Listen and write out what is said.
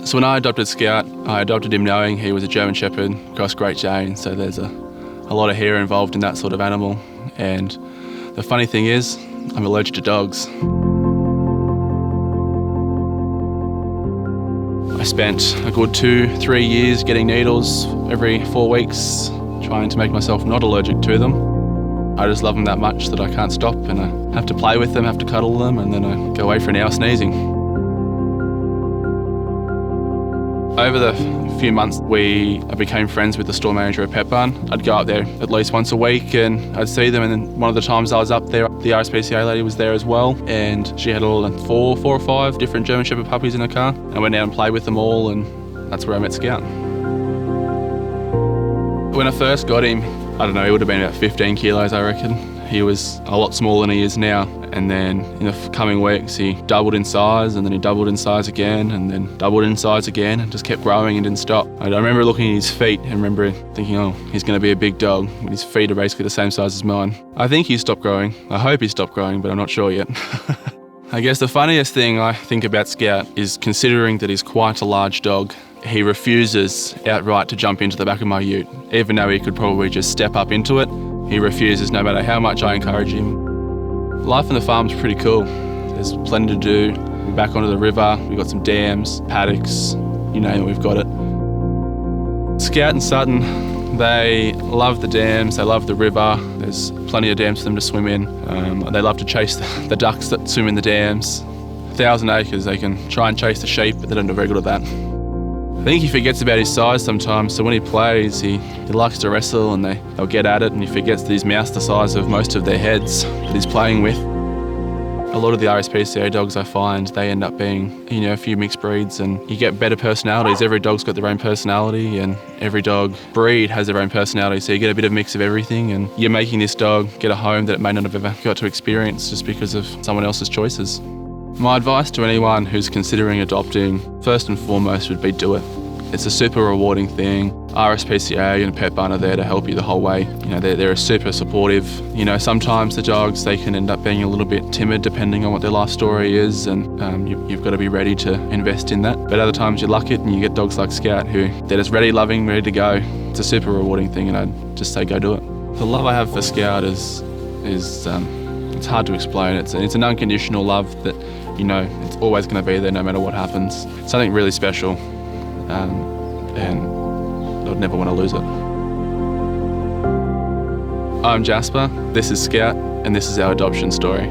So when I adopted Scout, I adopted him knowing he was a German Shepherd cross Great Dane, so there's a lot of hair involved in that sort of animal. And the funny thing is, I'm allergic to dogs. I spent a good 2-3 years getting needles every 4 weeks, trying to make myself not allergic to them. I just love them that much that I can't stop, and I have to play with them, have to cuddle them, and then I go away for an hour sneezing. Over the few months, I became friends with the store manager at Petbarn. I'd go up there at least once a week and I'd see them, and then one of the times I was up there, the RSPCA lady was there as well, and she had four or five different German Shepherd puppies in her car. I went out and played with them all, and that's where I met Scout. When I first got him, I don't know, he would have been about 15 kilos, I reckon. He was a lot smaller than he is now. And then in the coming weeks, he doubled in size, and then he doubled in size again, and then doubled in size again, and just kept growing and didn't stop. I remember looking at his feet and remember thinking, oh, he's going to be a big dog. His feet are basically the same size as mine. I think he stopped growing. I hope he stopped growing, but I'm not sure yet. I guess the funniest thing I think about Scout is, considering that he's quite a large dog, he refuses outright to jump into the back of my ute. Even though he could probably just step up into it, he refuses no matter how much I encourage him. Life on the farm's pretty cool. There's plenty to do. We're back onto the river, we've got some dams, paddocks, you name it, we've got it. Scout and Sutton, they love the dams, they love the river. There's plenty of dams for them to swim in. They love to chase the ducks that swim in the dams. 1,000 acres, they can try and chase the sheep, but they don't do very good at that. I think he forgets about his size sometimes, so when he plays, he likes to wrestle, and they'll get at it, and he forgets that he's mouse the size of most of their heads that he's playing with. A lot of the RSPCA dogs I find, they end up being, a few mixed breeds, and you get better personalities. Every dog's got their own personality, and every dog breed has their own personality, so you get a bit of mix of everything, and you're making this dog get a home that it may not have ever got to experience just because of someone else's choices. My advice to anyone who's considering adopting, first and foremost, would be do it. It's a super rewarding thing. RSPCA and Petbarn are there to help you the whole way. They're super supportive. Sometimes the dogs, they can end up being a little bit timid depending on what their life story is, and you've got to be ready to invest in that. But other times you luck it and you get dogs like Scout who they're just ready, loving, ready to go. It's a super rewarding thing, and I'd just say go do it. The love I have for Scout is it's hard to explain. It's an unconditional love that, it's always going to be there no matter what happens. It's something really special, and I'd never want to lose it. I'm Jasper, this is Scout, and this is our adoption story.